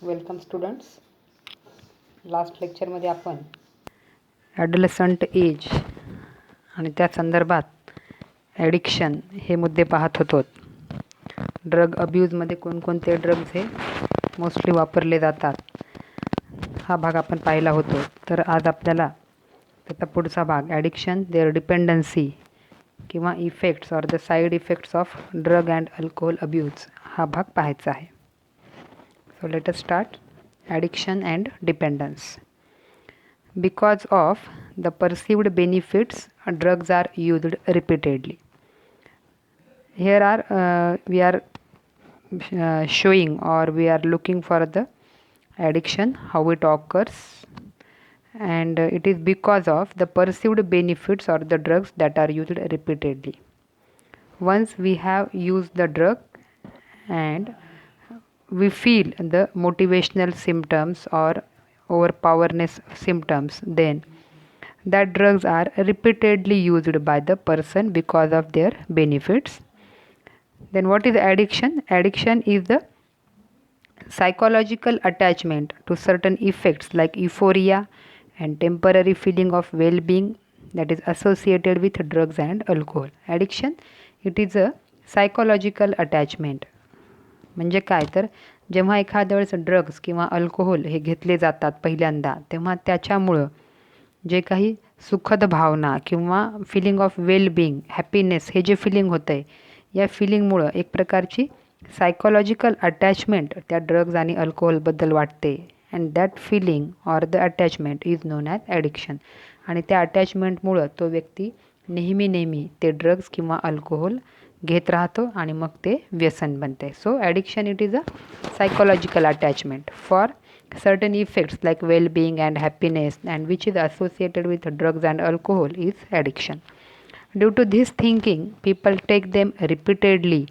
Welcome students. Last लेक्चरमध्ये आपण ॲडोलसंट age आणि त्या संदर्भात ॲडिक्शन हे मुद्दे पाहत होतो. ड्रग अब्यूजमध्ये कोणकोणते ड्रग्ज हे मोस्टली वापरले जातात हा भाग आपण पाहिला होतो. तर आज आपल्याला त्याचा पुढचा भाग ॲडिक्शन, देअर डिपेंडन्सी किंवा effects or the side effects of drug and alcohol abuse हा भाग पाहायचा आहे. So let us start. Addiction and dependence. Because of the perceived benefits, drugs are used repeatedly. Here we are showing, or we are looking for the addiction, how it occurs, and it is because of the perceived benefits or the drugs that are used repeatedly. Once we have used the drug and we feel the motivational symptoms or overpowerness symptoms, then that drugs are repeatedly used by the person because of their benefits. Then what is addiction? Addiction is the psychological attachment to certain effects like euphoria and temporary feeling of well-being that is associated with drugs and alcohol. Addiction, it is a psychological attachment. म्हणजे काय, तर जेव्हा एखाद्या वेळेस drugs किंवा alcohol हे घेतले जातात पहिल्यांदा, तेव्हा त्याच्यामुळं जे काही सुखद भावना किंवा फिलिंग ऑफ वेलबिंग, हॅपीनेस हे जे फिलिंग होतं आहे, या फिलिंगमुळं एक प्रकारची सायकोलॉजिकल अटॅचमेंट त्या ड्रग्ज आणि अल्कोहोलबद्दल वाटते. And that feeling or the attachment is known as addiction. आणि त्या अटॅचमेंटमुळं तो व्यक्ती नेहमी ते ड्रग्ज किंवा अल्कोहोल घेत राहतो आणि मग ते व्यसन बनते. So addiction it is a psychological attachment for certain effects like well-being and happiness, and which is associated with drugs and alcohol is addiction. Due to this thinking, people take them repeatedly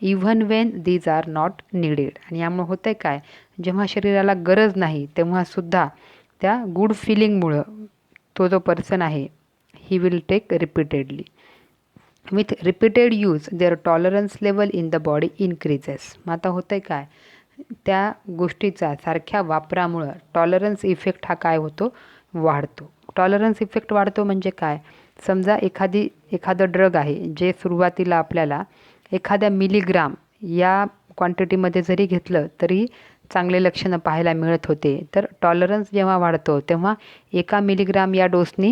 even when these are not needed. आणि यामुळे होतं आहे काय, जेव्हा शरीराला गरज नाही तेव्हा सुद्धा त्या गुड फिलिंगमुळं तो जो पर्सन आहे he will take repeatedly. With repeated use their tolerance level in the body increases. मग आता होतं आहे काय, त्या गोष्टीचा सारख्या वापरामुळं टॉलरन्स इफेक्ट हा काय होतो, वाढतो. टॉलरन्स इफेक्ट वाढतो म्हणजे काय, समजा एखादं ड्रग आहे जे सुरुवातीला आपल्याला एखाद्या मिलीग्राम या क्वांटिटीमध्ये जरी घेतलं तरी चांगले लक्षणं पाहायला मिळत होते. तर टॉलरन्स जेव्हा वाढतो तेव्हा 1 मिलीग्राम या डोसनी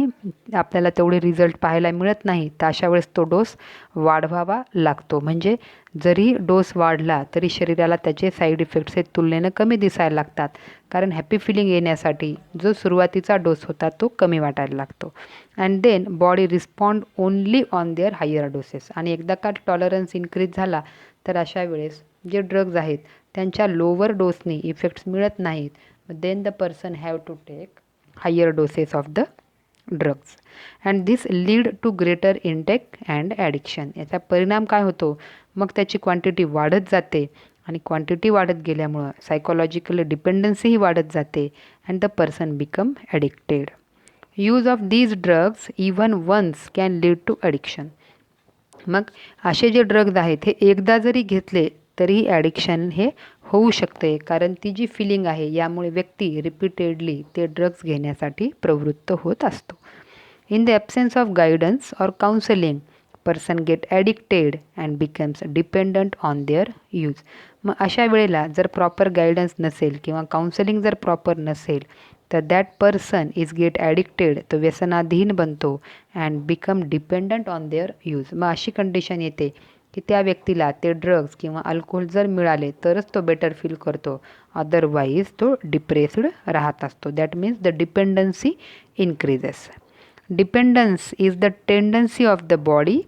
आपल्याला तेवढे रिझल्ट पाहायला मिळत नाही, तर अशा वेळेस तो डोस वाढवावा लागतो. म्हणजे जरी डोस वाढला तरी शरीराला त्याचे साईड इफेक्ट्स हे तुलनेनं कमी दिसायला लागतात, कारण हॅपी फिलिंग येण्यासाठी जो सुरुवातीचा डोस होता तो कमी वाटायला लागतो. And then body respond only on their higher doses. आणि एकदा का टॉलरन्स इन्क्रीज झाला तर अशा वेळेस जे ड्रग्ज आहेत त्यांच्या लोअर डोसनी इफेक्ट्स मिळत नाहीत. Then the person have to take higher doses of the drugs and this lead to greater intake and addiction. याचा परिणाम काय होतो, मग त्याची क्वांटिटी वाढत जाते आणि क्वांटिटी वाढत गेल्यामुळं सायकोलॉजिकल डिपेंडन्सीही वाढत जाते and the person become addicted. Use of these drugs even once can lead to addiction. मग असे जे ड्रग्ज आहेत हे एकदा जरी घेतले तरी ॲडिक्शन हे होऊ शकते, कारण ती जी फिलिंग आहे यामुळे व्यक्ती रिपीटेडली ते ड्रग्ज घेण्यासाठी प्रवृत्त होत असतो. In the absence of guidance or counselling, person get addicted and becomes dependent on their use. मग अशा वेळेला जर प्रॉपर गायडन्स नसेल किंवा काउन्सिलिंग जर प्रॉपर नसेल तर that person is get addicted, तो व्यसनाधीन बनतो and become dependent on their use. मग अशी कंडिशन येते की त्या व्यक्तीला ते ड्रग्ज किंवा अल्कोहोल जर मिळाले तरच तो बेटर फील करतो, अदरवाईज तो डिप्रेस्ड राहत असतो. That means the dependency increases. Dependence is the tendency of the body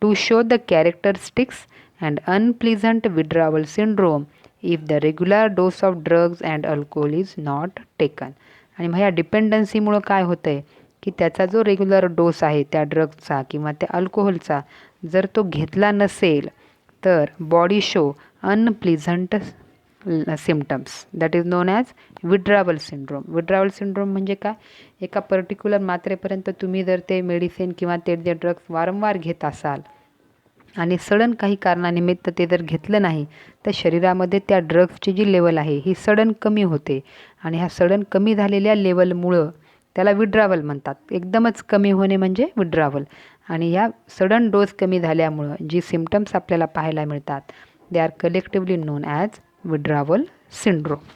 to show the characteristics and unpleasant withdrawal syndrome if the regular dose of drugs and alcohol is not taken. आणि मग ह्या डिपेंडन्सीमुळं काय होतं आहे की त्याचा जो regular dose आहे त्या ड्रग्जचा किंवा त्या अल्कोहोलचा जर तो घेतला नसेल तर body show unpleasant symptoms, that is known as withdrawal syndrome. Withdrawal syndrome म्हणजे काय, एका पर्टिक्युलर मात्रेपर्यंत तुम्ही जर ते मेडिसिन किंवा ते जे ड्रग्स वारंवार घेत असाल आणि सडन काही कारणानिमित्त ते जर घेतलं नाही तर शरीरामध्ये त्या ड्रग्सची जी लेवल आहे ही सडन कमी होते आणि ह्या सडन कमी झालेल्या लेवलमुळं त्याला विड्रावल म्हणतात. एकदमच कमी होणे म्हणजे विड्रावल. आणि ह्या सडन डोस कमी झाल्यामुळं जी सिम्पटम्स आपल्याला पाहायला मिळतात they are collectively non as withdrawal syndrome.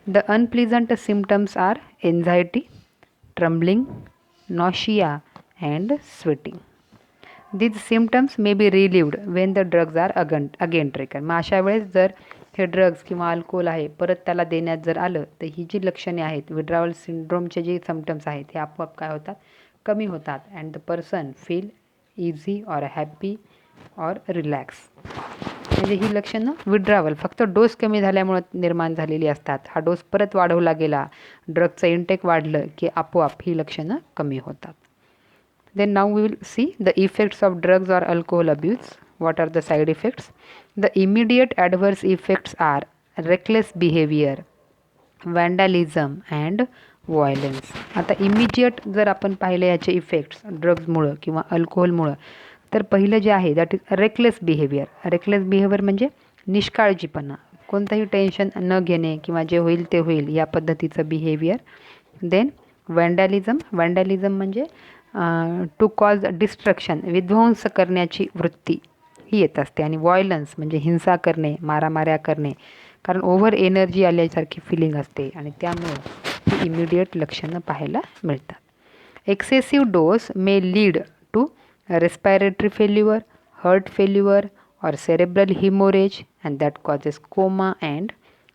The unpleasant symptoms are anxiety, trembling, nausea, and sweating. These symptoms may be relieved when the drugs are again taken. मग अशा वेळेस जर हे ड्रग्स किंवा अल्कोहोल आहे परत त्याला देण्यात जर आलं तर ही जी लक्षणे आहेत विड्रावल सिंड्रोमचे जे सिम्पटम्स आहेत हे आपोआप काय होतात, कमी होतात. And the person feel easy or happy or relax. म्हणजे ही लक्षणं विड्रावल फक्त डोस कमी झाल्यामुळे निर्माण झालेली असतात. हा डोस परत वाढवला गेला, ड्रगचं इंटेक वाढलं की आपोआप ही लक्षणं कमी होतात. Then now we will see the effects of drugs or alcohol abuse. What are the side effects? The immediate adverse effects are reckless behavior, vandalism and violence. आता इमिजिएट जर आपण पाहिले याचे इफेक्ट्स ड्रग्समुळं किंवा अल्कोहोलमुळं तर पहिलं जे आहे that is reckless behaviour. Reckless behaviour म्हणजे निष्काळजीपणा, कोणतंही टेन्शन न घेणे किंवा जे होईल ते होईल या पद्धतीचं बिहेवियर. देन वँडॅलिझम म्हणजे टू कॉज डिस्ट्रक्शन, विध्वंस करण्याची वृत्ती ही येत असते. आणि व्हायलन्स म्हणजे हिंसा करणे, मारामाऱ्या करणे, कारण ओव्हर एनर्जी आल्यासारखी फिलिंग असते आणि त्यामुळे ही इमिडिएट लक्षणं पाहायला मिळतात. Excessive dose may lead to respiratory failure, heart failure or cerebral hemorrhage and that causes coma and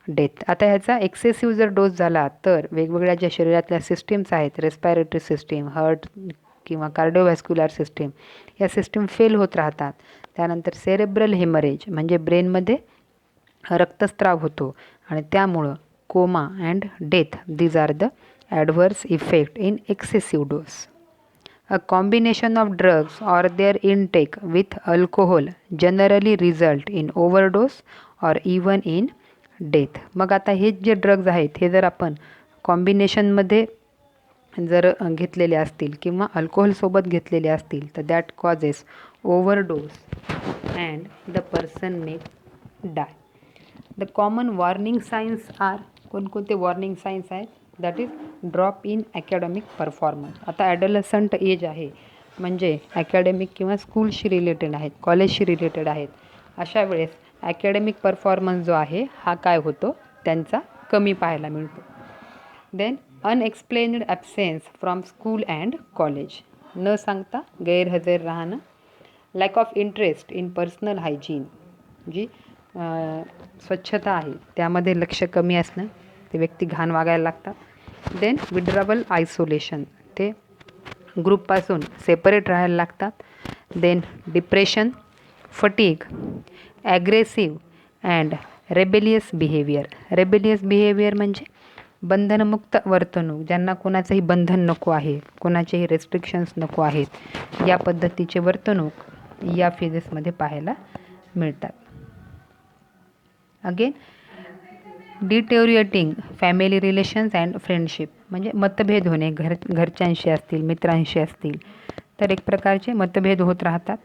death. आता ह्याचा एक्सेसिव्ह जर डोस झाला तर वेगवेगळ्या ज्या शरीरातल्या सिस्टीम्स आहेत, रेस्पायरेटरी सिस्टीम, हार्ट किंवा कार्डिओव्हॅस्क्युलर सिस्टीम, या सिस्टीम फेल होत राहतात. त्यानंतर सेरेब्रल हेमरेज म्हणजे ब्रेनमध्ये रक्तस्राव होतो आणि त्यामुळं coma and death. These are the adverse effect in excessive dose. A combination of drugs or their intake with alcohol generally result in overdose or even in death. मग आता हे जे ड्रग्ज आहेत हे जर आपण कॉम्बिनेशनमध्ये जर घेतलेले असतील किंवा अल्कोहोलसोबत घेतलेले असतील तर that causes overdose and the person may die. The common warning signs are, कोणकोणते वॉर्निंग साईन्स आहेत? That is drop in academic performance. आता ॲडोलसंट एज आहे म्हणजे ॲकॅडमिक किंवा स्कूलशी रिलेटेड आहेत, कॉलेजशी रिलेटेड आहेत. अशा वेळेस ॲकॅडमिक परफॉर्मन्स जो आहे हा काय होतो, त्यांचा कमी पाहायला मिळतो. Then unexplained absence from school and college, न सांगता गैरहजर राहणं. Lack of interest in personal hygiene, जी स्वच्छता आहे त्यामध्ये लक्ष कमी असणं, ते व्यक्ती घाण वागायला लागतात. देन विड्रावल आयसोलेशन, ते ग्रुपपासून सेपरेट राहायला लागतात. Then depression, fatigue, aggressive and rebellious behaviour. Rebellious behaviour म्हणजे बंधनमुक्त वर्तणूक, ज्यांना कोणाचंही बंधन नको आहे, कोणाचेही रेस्ट्रिक्शन्स नको आहेत, या पद्धतीचे वर्तणूक या फेजेसमध्ये पाहायला मिळतात. Again deteriorating family relations and friendship, म्हणजे मतभेद होणे, घरच्यांशी असतील, मित्रांशी असतील तर एक प्रकारचे मतभेद होत राहतात.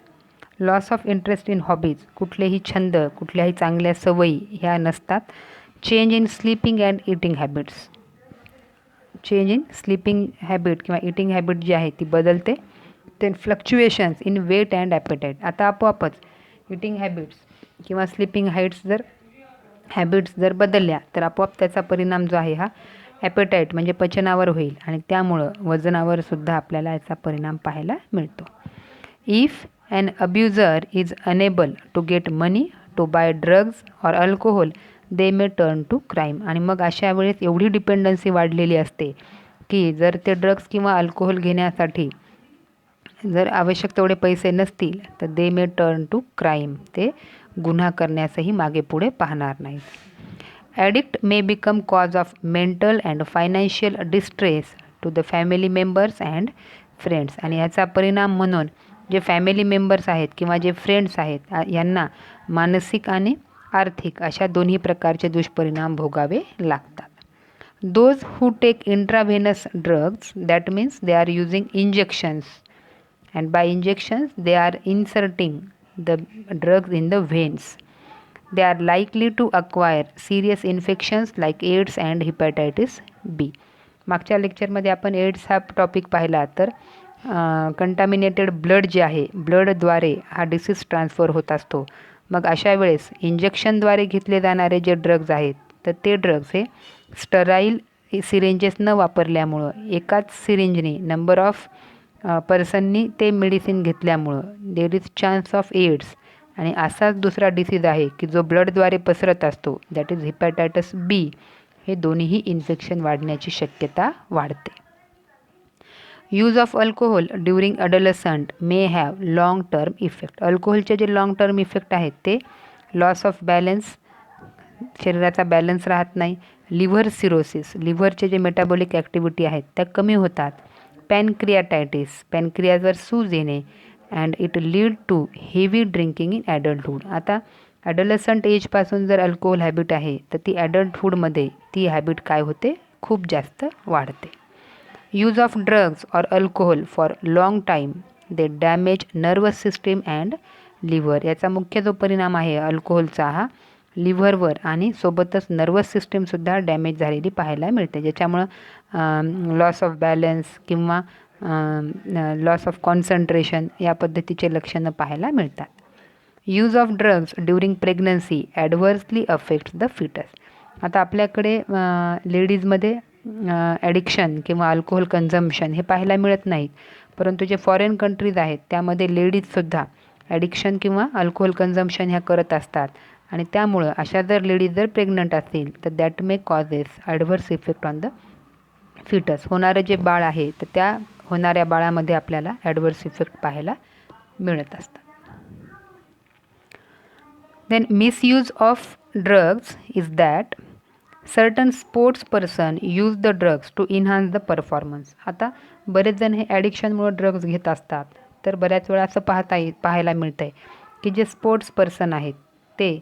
Loss of interest in hobbies, कुठलेही छंद, कुठल्याही चांगल्या सवयी ह्या नसतात. Change in sleeping and eating habits, change in sleeping habit किंवा इटिंग हॅबिट जी आहे ती बदलते. Then fluctuations in weight and appetite, आता आपोआपच इटिंग हॅबिट्स किंवा स्लीपिंग हॅबिट्स जर बदलल्या तर आपोआप त्याचा परिणाम जो आहे हा ॲपेटाईट म्हणजे पचनावर होईल आणि त्यामुळं वजनावर सुद्धा आपल्याला याचा परिणाम पाहायला मिळतो. If an abuser is unable to get money to buy drugs or alcohol they may turn to crime. आणि मग अशा वेळेस एवढी डिपेंडन्सी वाढलेली असते की जर ते ड्रग्स किंवा अल्कोहोल घेण्यासाठी जर आवश्यक तेवढे पैसे नसतील तर they may turn to crime, ते गुन्हा करण्यासही मागे पुढे पाहणार नाहीत. Addict may become cause of mental and financial distress to the family members and friends. आणि याचा परिणाम म्हणून जे फॅमिली मेंबर्स आहेत किंवा जे फ्रेंड्स आहेत यांना मानसिक आणि आर्थिक अशा दोन्ही प्रकारचे दुष्परिणाम भोगावे लागतात. Those who take intravenous drugs, that means they are using injections and by injections they are inserting the drugs in the veins. They are likely to acquire serious infections like AIDS and hepatitis B. मागच्या लेक्चरमध्ये आपण AIDS हा topic पाहिला. तर contaminated blood जे आहे, ब्लडद्वारे हा disease transfer होत असतो. मग अशा वेळेस इंजेक्शनद्वारे घेतले जाणारे जे ड्रग्ज आहेत, तर ते ड्रग्ज हे स्टराईल सिरिंजेस न वापरल्यामुळं, एकाच सिरिंजने नंबर ऑफ पर्सननी ते मेडिसिन घेतल्यामुळं there is chance of AIDS आणि असाच दुसरा डिसीज आहे की जो ब्लडद्वारे पसरत असतो, दॅट इज हिपॅटायटस बी. हे दोन्हीही इन्फेक्शन वाढण्याची शक्यता वाढते. Use of alcohol during adolescent may have long term effect. अल्कोहोलचे जे लॉंग टर्म इफेक्ट आहेत ते लॉस ऑफ बॅलन्स, शरीराचा बॅलन्स राहत नाही. लिव्हर सिरोसिस, लिव्हरचे जे मेटाबॉलिक ॲक्टिव्हिटी आहेत त्या कमी होतात. पॅनक्रियाटायटिस, पॅनक्रियाजवर सूज येणे. And it lead to heavy drinking in adulthood. आता ॲडोलसंट एजपासून जर अल्कोहोल हॅबिट आहे तर ती ॲडल्टहूडमध्ये ती हॅबिट काय होते, खूप जास्त वाढते. यूज ऑफ ड्रग्ज और alcohol for long time they damage nervous system and liver. याचा मुख्य जो परिणाम आहे अल्कोहोलचा हा लिव्हरवर आणि सोबतच नर्वस सिस्टीमसुद्धा डॅमेज झालेली पाहायला मिळते, ज्याच्यामुळं लॉस ऑफ बॅलन्स किंवा लॉस ऑफ कॉन्सन्ट्रेशन या पद्धतीचे लक्षणं पाहायला मिळतात. Use of drugs during pregnancy adversely affects the foetus. आता आपल्याकडे लेडीजमध्ये ॲडिक्शन किंवा अल्कोहोल कन्झम्पशन हे पाहायला मिळत नाहीत, परंतु जे फॉरेन कंट्रीज आहेत त्यामध्ये लेडीजसुद्धा ॲडिक्शन किंवा अल्कोहोल कन्झम्पशन ह्या करत असतात. आणि त्यामुळं अशा जर लेडीज जर प्रेग्नंट असतील तर that may causes adverse effect on the foetus. होणारं जे बाळ आहे तर त्या होणाऱ्या बाळामध्ये आपल्याला ॲडव्हर्स इफेक्ट पाहायला मिळत असतात. Then misuse of drugs is that certain sports person use the drugs to enhance the performance. आता बरेच जण हे ॲडिक्शनमुळं ड्रग्ज घेत असतात, तर बऱ्याच वेळा असं पाहायला मिळतं आहे की जे स्पोर्ट्स पर्सन आहेत ते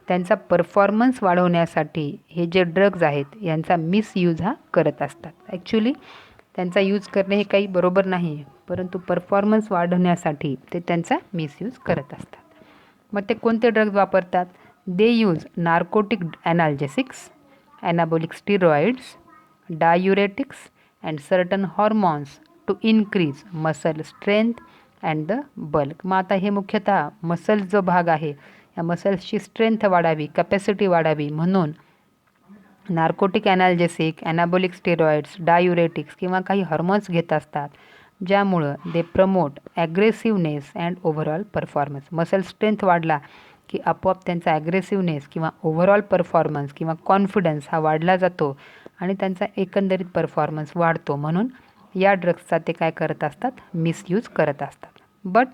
त्यांचा परफॉर्मन्स वाढवण्यासाठी हे जे ड्रग्ज आहेत यांचा मिसयूज हा करत असतात. ॲक्च्युली त्यांचा यूज करणे हे काही बरोबर नाही आहे, परंतु परफॉर्मन्स वाढवण्यासाठी ते त्यांचा मिसयूज करत असतात. मग ते कोणते ड्रग्ज वापरतात? They use narcotic analgesics, anabolic steroids, diuretics and certain hormones to increase muscle strength and the bulk. मग आता हे मुख्यतः मसल्स जो भाग आहे या मसल्सची स्ट्रेंथ वाढावी, कॅपॅसिटी वाढावी म्हणून narcotic analgesic, anabolic steroids, diuretics किंवा काही हॉर्मोन्स घेत असतात, ज्यामुळं they promote aggressiveness and overall performance. Muscle strength वाढला की आपोआप त्यांचा ॲग्रेसिव्हनेस किंवा ओव्हरऑल परफॉर्मन्स किंवा कॉन्फिडन्स हा वाढला जातो आणि त्यांचा एकंदरीत परफॉर्मन्स वाढतो. म्हणून या ड्रग्सचा ते काय करत असतात, मिसयूज करत असतात. But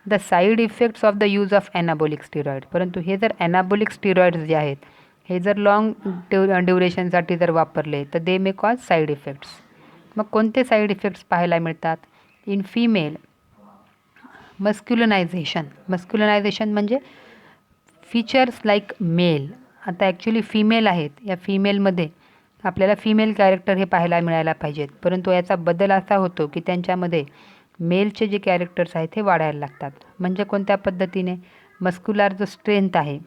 the side effects of the use of anabolic steroid, परंतु हे जर ॲनाबॉलिक स्टिरॉइड्स जे आहेत हे जर लॉंग ड्युरेशनसाठी जर वापरले तर they may cause side effects. मग कोणते साईड इफेक्ट्स पाहायला मिळतात? In female मस्क्युलनायझेशन. मस्क्युलनायझेशन म्हणजे फीचर्स लाईक मेल. आता ॲक्च्युली फिमेल आहेत, या फिमेलमध्ये आपल्याला फिमेल कॅरेक्टर हे पाहायला मिळायला पाहिजेत, परंतु याचा बदल असा होतो की त्यांच्यामध्ये मेलचे जे कॅरेक्टर्स आहेत हे वाढायला लागतात. म्हणजे कोणत्या पद्धतीने? मस्क्युलर जो स्ट्रेंथ आहे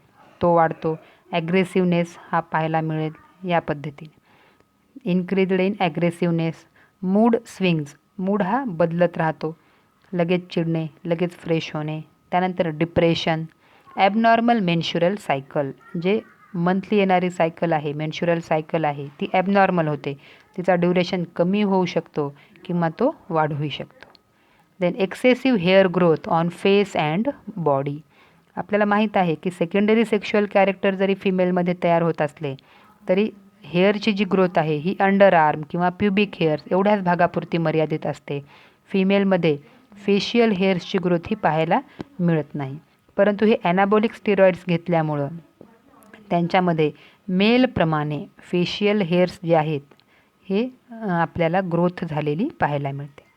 तो वाढतो, ॲग्रेसिव्हनेस हा पाहायला मिळेल या पद्धतीने. Increased in aggressiveness, mood swings, mood हा बदलत राहतो, लगेच चिडणे, लगेच फ्रेश होणे. त्यानंतर डिप्रेशन, ॲबनॉर्मल मेन्शुरल सायकल, जे मंथली येणारी सायकल आहे, मेन्शुरल सायकल आहे ती ॲबनॉर्मल होते, तिचा ड्युरेशन कमी होऊ शकतो किंवा तो वाढूही शकतो. Then excessive hair growth on face and body. आपल्याला माहीत आहे की सेकंडरी सेक्शुअल कॅरेक्टर जरी फिमेलमध्ये तयार होत असले तरी हेअरची जी ग्रोथ आहे ही अंडर आर्म किंवा प्युबिक हेअर्स एवढ्याच भागापुरती मर्यादित असते. फिमेलमध्ये फेशियल हेअर्सची ग्रोथ ही पाहायला मिळत नाही, परंतु हे ॲनाबॉलिक स्टिरॉइड्स घेतल्यामुळं त्यांच्यामध्ये मेलप्रमाणे फेशियल हेअर्स जे आहेत हे आपल्याला ग्रोथ झालेली पाहायला मिळते.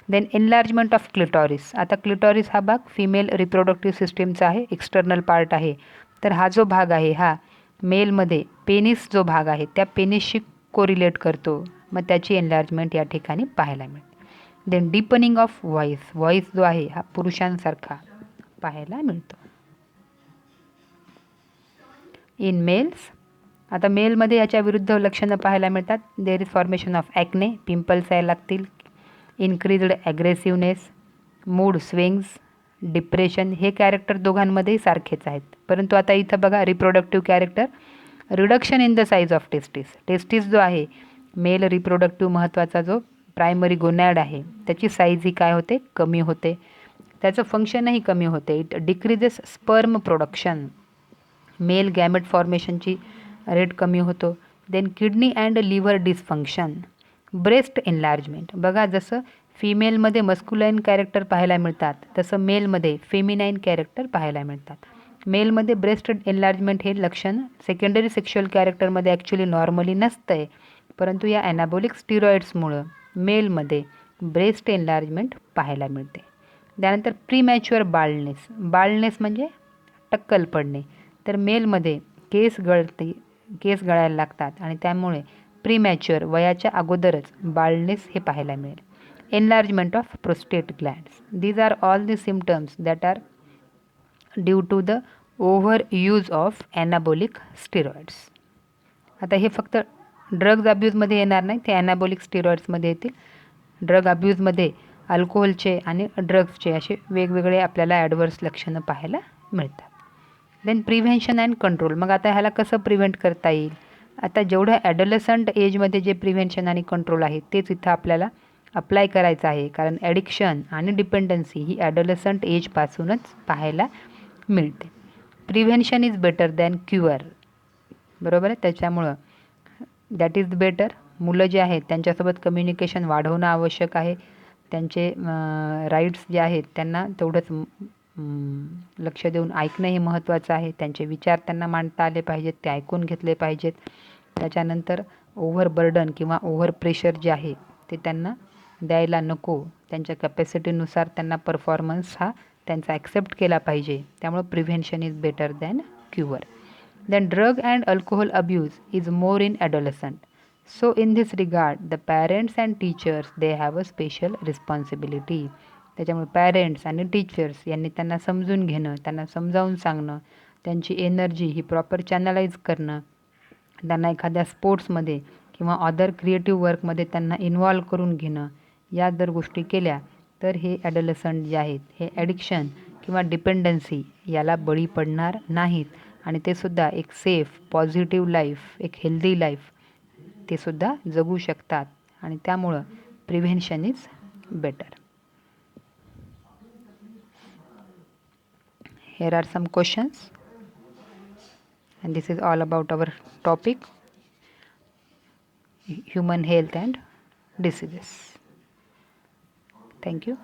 Then enlargement of clitoris. आता क्लिटॉरिस हा भाग फिमेल रिप्रोडक्टिव्ह सिस्टीमचा आहे, एक्सटर्नल पार्ट आहे. तर हा जो भाग आहे हा मेलमध्ये पेनिस जो भाग आहे त्या पेनिसशी कोरिलेट करतो, मग त्याची एनलार्जमेंट या ठिकाणी पाहायला मिळते. देन डीपनिंग ऑफ व्हॉइस जो आहे हा पुरुषांसारखा पाहायला मिळतो. इन मेल्स, आता मेलमध्ये याच्या विरुद्ध लक्षणं पाहायला मिळतात. There is formation of acne, pimples यायला लागतील, increased aggressiveness, mood swings, depression. हे कॅरेक्टर दोघांमध्येही सारखेच आहेत. परंतु आता इथं बघा reproductive character, reduction in the size of testis जो आहे मेल रिप्रोडक्टिव्ह महत्त्वाचा जो प्रायमरी गोनॅड आहे त्याची साईज ही काय होते, कमी होते. त्याचं फंक्शनही कमी होते. It decreases sperm production, male gamete फॉर्मेशनची रेट कमी होतो. Then kidney and liver dysfunction, breast enlargement. बघा जसं फिमेलमध्ये मस्क्युलाईन कॅरेक्टर पाहायला मिळतात तसं मेलमध्ये फेमिनाईन कॅरेक्टर पाहायला मिळतात. मेलमध्ये ब्रेस्ट एनलार्जमेंट हे लक्षण सेकंडरी सेक्शुअल कॅरेक्टरमध्ये ॲक्च्युली नॉर्मली नसतं आहे, परंतु या ॲनाबॉलिक स्टिरॉइड्समुळं मेलमध्ये ब्रेस्ट एनलार्जमेंट पाहायला मिळते. त्यानंतर प्रीमॅच्युअर बाल्डनेस म्हणजे टक्कल पडणे. तर मेलमध्ये केस गळायला लागतात आणि त्यामुळे प्रीमॅच्युअर वयाच्या अगोदरच बाल्डनेस हे पाहायला मिळेल. Enlargement of prostate glands, these are all the symptoms that are due to the overuse of anabolic steroids. आता हे फक्त ड्रग्ज अब्यूजमध्ये येणार नाही, ते ॲनाबॉलिक स्टिरॉइड्समध्ये येतील. ड्रग अब्यूजमध्ये अल्कोहोलचे आणि ड्रग्सचे असे वेगवेगळे आपल्याला ॲडवर्स लक्षणं पाहायला मिळतात. Then prevention and control. मग आता ह्याला कसं प्रिव्हेंट करता येईल? आता जेवढं ॲडोलसंट एजमध्ये जे प्रिव्हेन्शन आणि कंट्रोल आहे तेच इथं आपल्याला अप्लाय करायचं आहे, कारण ॲडिक्शन आणि डिपेंडन्सी ही ॲडोलसंट एजपासूनच पाहायला मिळते. Prevention is better than cure, बरोबर आहे. त्याच्यामुळं दॅट इज बेटर. मुलं जे आहेत त्यांच्यासोबत कम्युनिकेशन वाढवणं आवश्यक आहे. त्यांचे राईट्स जे आहेत त्यांना तेवढंच लक्ष देऊन ऐकणं हे महत्त्वाचं आहे. त्यांचे विचार त्यांना मांडता आले पाहिजेत, ते ऐकून घेतले पाहिजेत. त्याच्यानंतर ओव्हर बर्डन किंवा ओव्हर प्रेशर जे आहे ते त्यांना द्यायला नको. त्यांच्या कॅपॅसिटीनुसार त्यांना परफॉर्मन्स हा त्यांचा ॲक्सेप्ट केला पाहिजे. त्यामुळं prevention is better than cure. Then drug and alcohol abuse is more in adolescent. So in this regard, the parents and teachers, they have a special responsibility. त्याच्यामुळे पॅरेंट्स आणि टीचर्स यांनी त्यांना समजून घेणं, त्यांना समजावून सांगणं, त्यांची एनर्जी ही प्रॉपर चॅनलाइज करणं, त्यांना एखाद्या स्पोर्ट्समध्ये किंवा अदर क्रिएटिव्ह वर्कमध्ये त्यांना इन्व्हॉल्व करून घेणं, या जर गोष्टी केल्या तर हे ॲडोलसंट जे आहेत हे ॲडिक्शन किंवा डिपेंडन्सी याला बळी पडणार नाहीत आणि ते सुद्धा एक सेफ पॉझिटिव्ह लाईफ, एक हेल्दी लाईफ ते सुद्धा जगू शकतात आणि त्यामुळं prevention is better. Here are some questions and this is all about our topic human health and diseases. Thank you.